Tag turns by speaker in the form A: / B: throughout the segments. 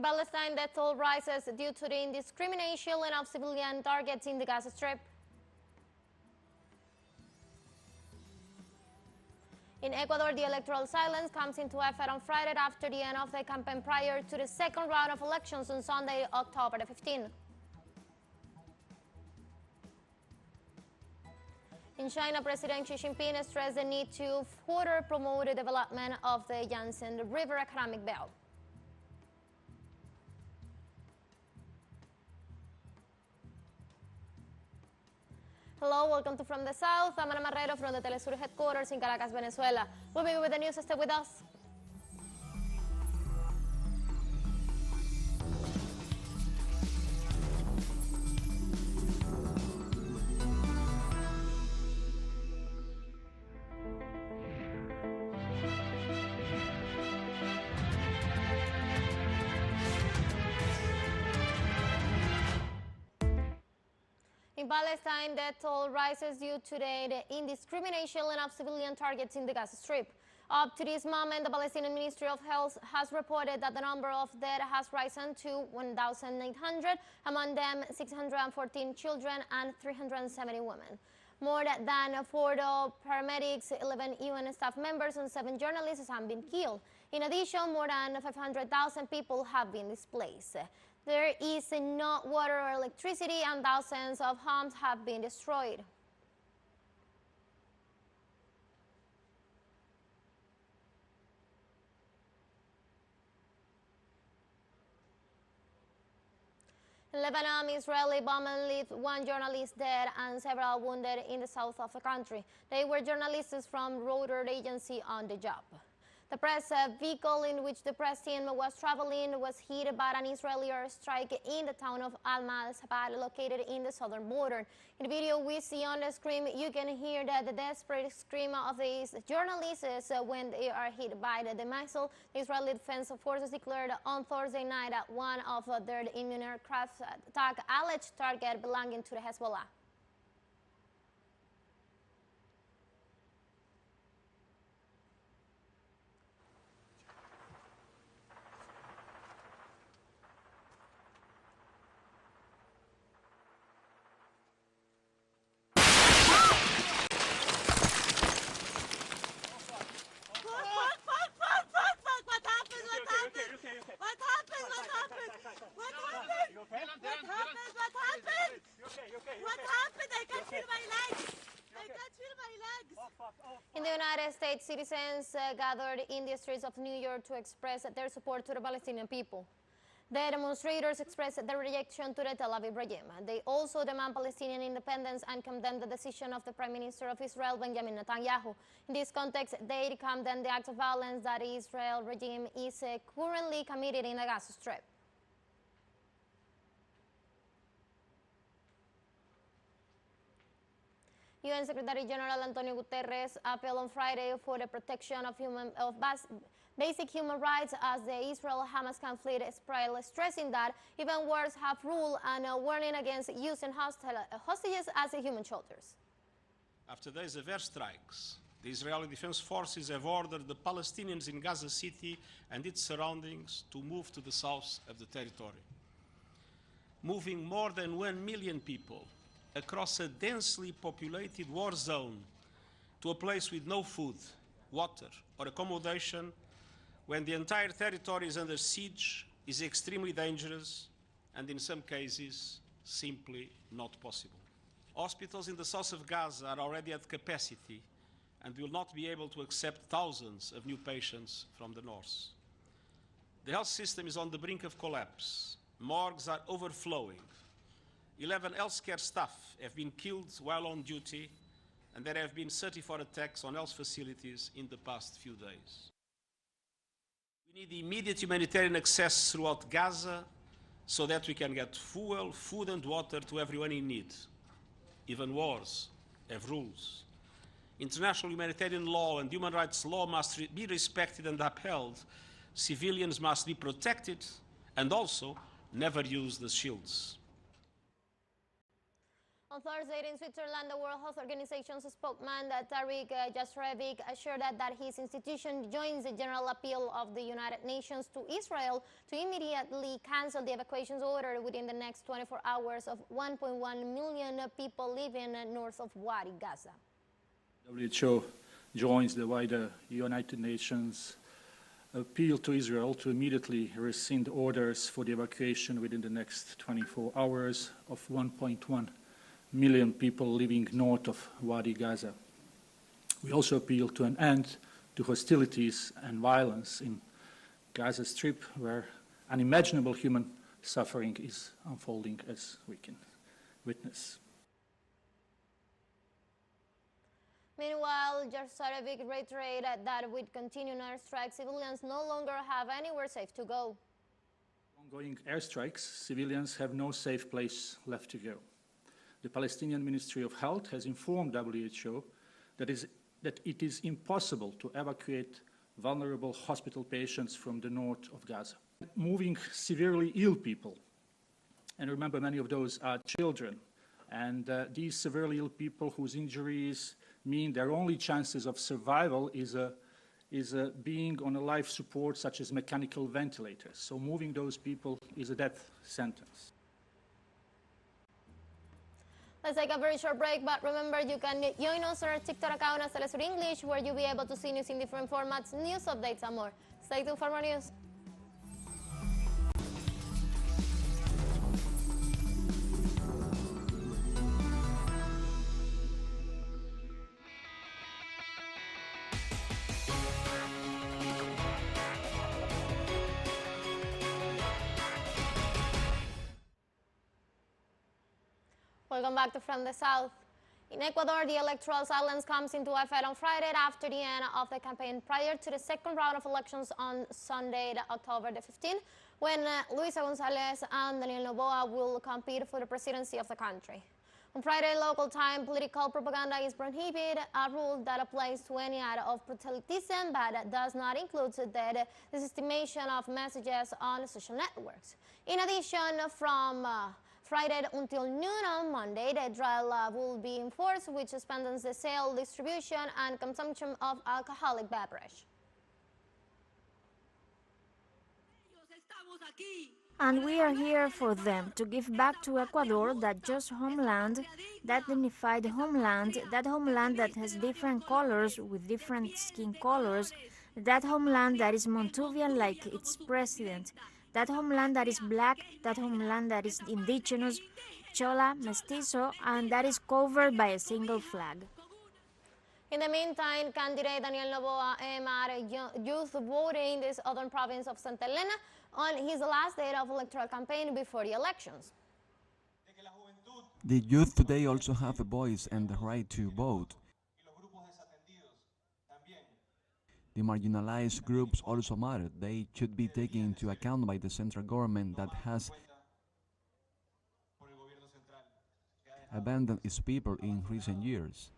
A: In Palestine, death toll rises due to the indiscriminate killing of civilian targets in the Gaza Strip. In Ecuador, the electoral silence comes into effect on Friday after the end of the campaign prior to the second round of elections on Sunday, October the 15th. In China, President Xi Jinping stressed the need to further promote the development of the Yangtze River economic belt. Hello, welcome to From the South. I'm Ana Marrero from the teleSUR headquarters in Caracas, Venezuela. We'll be with the news. Stay with us. In Palestine, death toll rises due to the indiscriminate killing of civilian targets in the Gaza Strip. Up to this moment, the Palestinian Ministry of Health has reported that the number of dead has risen to 1,800, among them 614 children and 370 women. More than 40 paramedics, 11 UN staff members, and 7 journalists have been killed. In addition, more than 500,000 people have been displaced. There is no water or electricity, and thousands of homes have been destroyed. In Lebanon, Israeli bombing left 1 journalist dead and several wounded in the south of the country. They were journalists from Reuters agency on the job. The press vehicle in which the press team was traveling was hit by an Israeli airstrike in the town of Al-Sabah, located in the southern border. In the video we see on the screen, you can hear the desperate scream of these journalists when they are hit by the missile. The Israeli Defense Forces declared on Thursday night that one of their Immune aircraft attacked alleged target belonging to the Hezbollah. In the United States, citizens gathered in the streets of New York to express their support to the Palestinian people. The demonstrators expressed their rejection to the Tel Aviv regime. They also demand Palestinian independence and condemn the decision of the Prime Minister of Israel, Benjamin Netanyahu. In this context, they condemn the act of violence that the Israel regime is currently committed in the Gaza Strip. UN Secretary General Antonio Guterres appealed on Friday for the protection of basic human rights as the Israel-Hamas conflict spirals, stressing that even wars have rule and warning against using hostages as human soldiers.
B: After days of airstrikes, the Israeli Defense Forces have ordered the Palestinians in Gaza City and its surroundings to move to the south of the territory. Moving more than 1 million people across a densely populated war zone to a place with no food, water, or accommodation, when the entire territory is under siege, is extremely dangerous and in some cases simply not possible. Hospitals in the south of Gaza are already at capacity and will not be able to accept thousands of new patients from the north. The health system is on the brink of collapse. Morgues are overflowing. 11 healthcare staff have been killed while on duty, and there have been 34 attacks on health facilities in the past few days. We need immediate humanitarian access throughout Gaza so that we can get fuel, food and water to everyone in need. Even wars have rules. International humanitarian law and human rights law must be respected and upheld. Civilians must be protected and also never used as shields.
A: On Thursday in Switzerland, the World Health Organization's spokesman, Tariq Jasrevic, assured that his institution joins the general appeal of the United Nations to Israel to immediately cancel the evacuations order within the next 24 hours of 1.1 million people living north of Wadi Gaza.
C: WHO joins the wider United Nations appeal to Israel to immediately rescind orders for the evacuation within the next 24 hours of 1.1 million people living north of Wadi Gaza. We also appeal to an end to hostilities and violence in Gaza Strip, where unimaginable human suffering is unfolding, as we can witness.
A: Meanwhile, Jarsarevic reiterated that with continuing airstrikes, civilians no longer have anywhere safe to go.
C: Ongoing airstrikes, civilians have no safe place left to go. The Palestinian Ministry of Health has informed WHO that it is impossible to evacuate vulnerable hospital patients from the north of Gaza. Moving severely ill people, and remember many of those are children, and these severely ill people whose injuries mean their only chances of survival is being on a life support such as mechanical ventilators. So moving those people is a death sentence.
A: Let's take a very short break, but remember you can join us on our TikTok account as teleSUR English, where you'll be able to see news in different formats, news updates and more. Stay tuned for more news. Welcome back to From the South. In Ecuador, the electoral silence comes into effect on Friday after the end of the campaign prior to the second round of elections on Sunday, October the 15th, when Luisa González and Daniel Noboa will compete for the presidency of the country. On Friday local time, political propaganda is prohibited, a rule that applies to any act of proselytism but does not include the dissemination of messages on social networks. In addition, from Friday until noon on Monday, the dry law will be enforced, which suspends the sale, distribution, and consumption of alcoholic beverage.
D: And we are here for them, to give back to Ecuador that just homeland, that dignified homeland, that homeland that has different colors with different skin colors, that homeland that is Montuvian like its president, that homeland that is black, that homeland that is indigenous, chola, mestizo, and that is covered by a single flag.
A: In the meantime, candidate Daniel Noboa aimed youth voting in the southern province of Santa Elena on his last day of electoral campaign before the elections.
E: The youth today also have a voice and the right to vote. The marginalized groups also matter. They should be taken into account by the central government that has abandoned its people in recent years.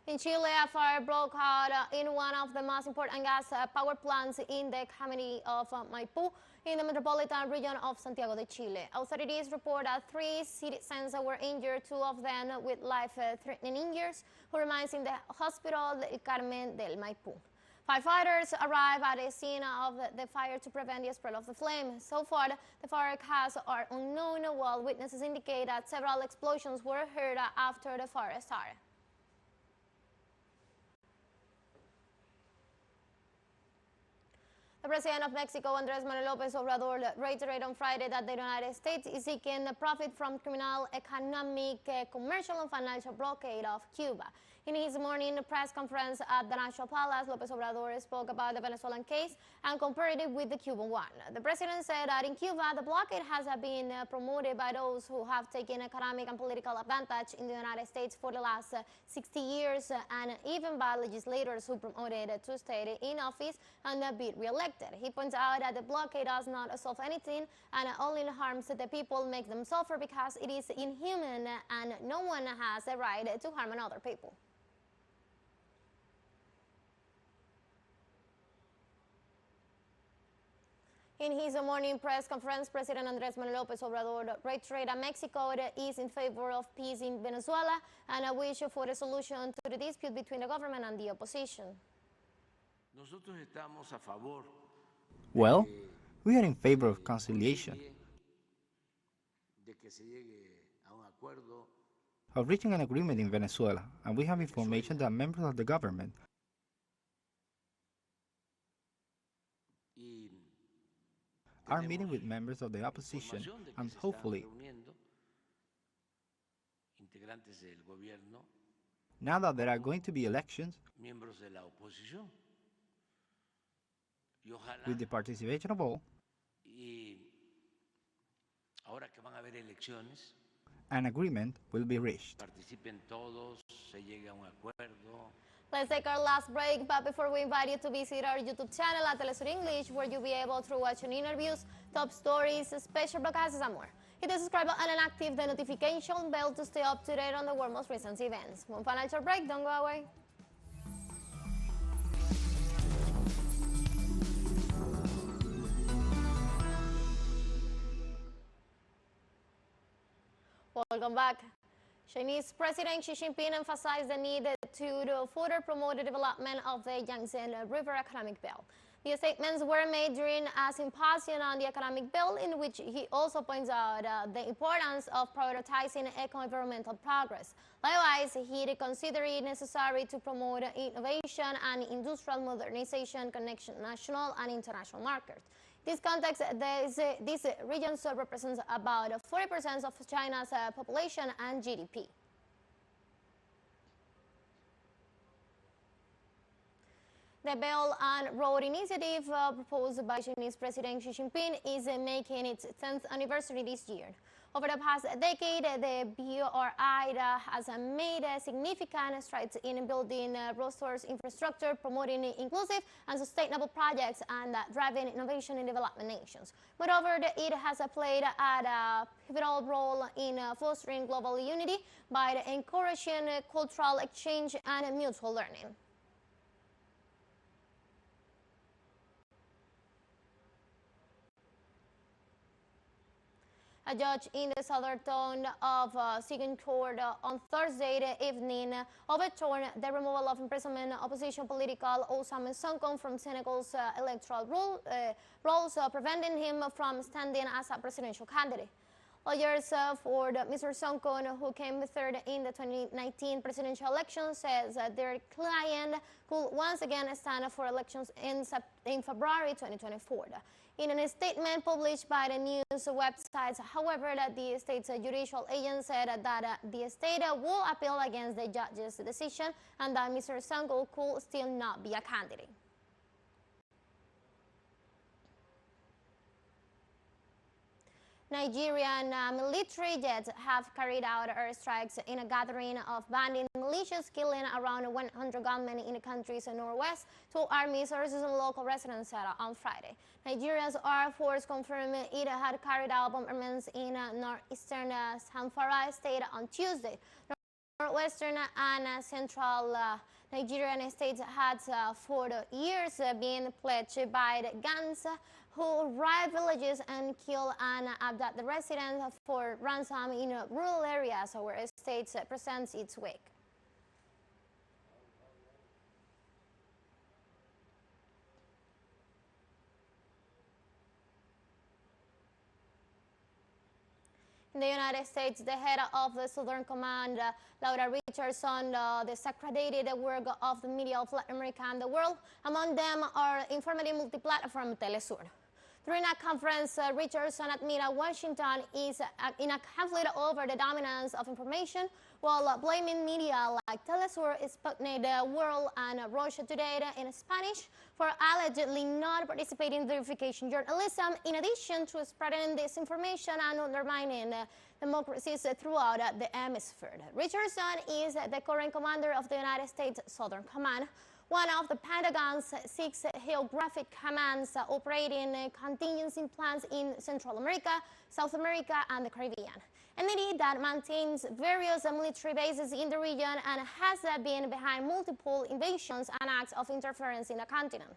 A: In Chile, a fire broke out in one of the most important gas power plants in the community of Maipú in the metropolitan region of Santiago de Chile. Authorities report that 3 citizens were injured, 2 of them with life-threatening injuries, who remains in the hospital del Carmen del Maipú. Firefighters arrived at the scene of the fire to prevent the spread of the flame. So far, the fire cause are unknown, while witnesses indicate that several explosions were heard after the fire started. The President of Mexico, Andrés Manuel López Obrador, reiterated on Friday that the United States is seeking profit from criminal, economic, commercial, and financial blockade of Cuba. In his morning press conference at the National Palace, López Obrador spoke about the Venezuelan case and compared it with the Cuban one. The president said that in Cuba, the blockade has been promoted by those who have taken economic and political advantage in the United States for the last 60 years, and even by legislators who promoted to stay in office and be re-elected. He points out that the blockade does not solve anything and only harms the people, makes them suffer because it is inhuman and no one has the right to harm another people. In his morning press conference, President Andrés Manuel López Obrador reiterated that Mexico is in favor of peace in Venezuela and a wish for a solution to the dispute between the government and the opposition.
F: Well, we are in favor of conciliation, of reaching an agreement in Venezuela, and we have information that members of the government are meeting with members of the opposition and hopefully, now that there are going to be elections, with the participation of all, an agreement will be reached.
A: Let's take our last break, but before we invite you to visit our YouTube channel at teleSUR English, where you'll be able to watch interviews, top stories, special broadcasts, and more. Hit the subscribe button and active the notification bell to stay up to date on the world's most recent events. One final short break, don't go away. Welcome back. Chinese President Xi Jinping emphasized the need to further promote the development of the Yangtze River Economic Belt. The statements were made during a symposium on the economic belt, in which he also points out the importance of prioritizing eco-environmental progress. Likewise, he considered it necessary to promote innovation and industrial modernization, connection national and international markets. In this context, this region represents about 40% of China's population and GDP. The Belt and Road Initiative proposed by Chinese President Xi Jinping is making its 10th anniversary this year. Over the past decade, the BRI has made significant strides in building resource infrastructure, promoting inclusive and sustainable projects, and driving innovation in developing nations. Moreover, it has played a pivotal role in fostering global unity by encouraging cultural exchange and mutual learning. A judge in the southern town of Second Court on Thursday evening overturned the removal of imprisonment opposition political Osama Sonko from Senegal's electoral rules, preventing him from standing as a presidential candidate. Lawyers for Mr. Sonko, who came third in the 2019 presidential election, says their client could once again stand for elections in February 2024. In a statement published by the news websites, however, that the state's judicial agent said that the state will appeal against the judge's decision and that Mr. Sonko could still not be a candidate. Nigerian military jets have carried out airstrikes in a gathering of bandit militias, killing around 100 gunmen in the country's northwest, two army sources and local residents said on Friday. Nigeria's Air Force confirmed it had carried out bombardments in northeastern Zamfara state on Tuesday. Northwestern and central Nigerian states had for years been pledged by the gangs who raid villages and kill and abduct the residents for ransom in rural areas where the state presents its wake. In the United States, the head of the Southern Command, Laura Richardson, desecrated the work of the media of Latin America and the world. Among them are informative multi-platform teleSUR. During a conference, Richardson admitted Washington is in a conflict over the dominance of information, while blaming media like teleSUR, Sputnik the World, and Russia Today in Spanish for allegedly not participating in verification journalism, in addition to spreading disinformation and undermining democracies throughout the hemisphere. Richardson is the current commander of the United States Southern Command, one of the Pentagon's 6 geographic commands operating contingency plans in Central America, South America, and the Caribbean. Entity that maintains various military bases in the region and has been behind multiple invasions and acts of interference in the continent.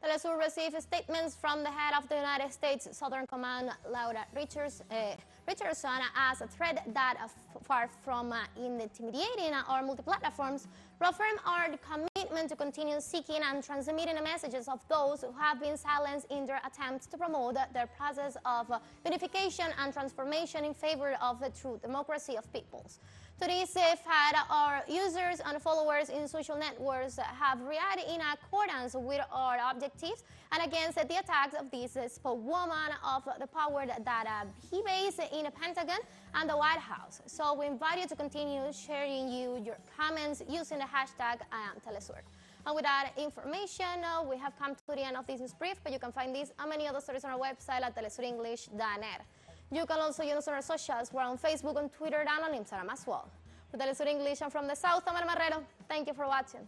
A: teleSUR received statements from the head of the United States Southern Command, Laura Richardson, as a threat that, far from intimidating our multi-platforms, reaffirm our commitment to continue seeking and transmitting the messages of those who have been silenced in their attempts to promote their process of unification and transformation in favor of the true democracy of peoples. To this effect, our users and followers in social networks have reacted in accordance with our objectives and against the attacks of this spokeswoman of the power that he based in the Pentagon and the White House. So we invite you to continue sharing your comments using the hashtag #teleSUR. And with that information, we have come to the end of this news brief, but you can find this and many other stories on our website at telesurenglish.net. You can also use our socials. We're on Facebook, on Twitter, and on Instagram as well. For teleSUR English, I'm from the South, I'm Marrero. Thank you for watching.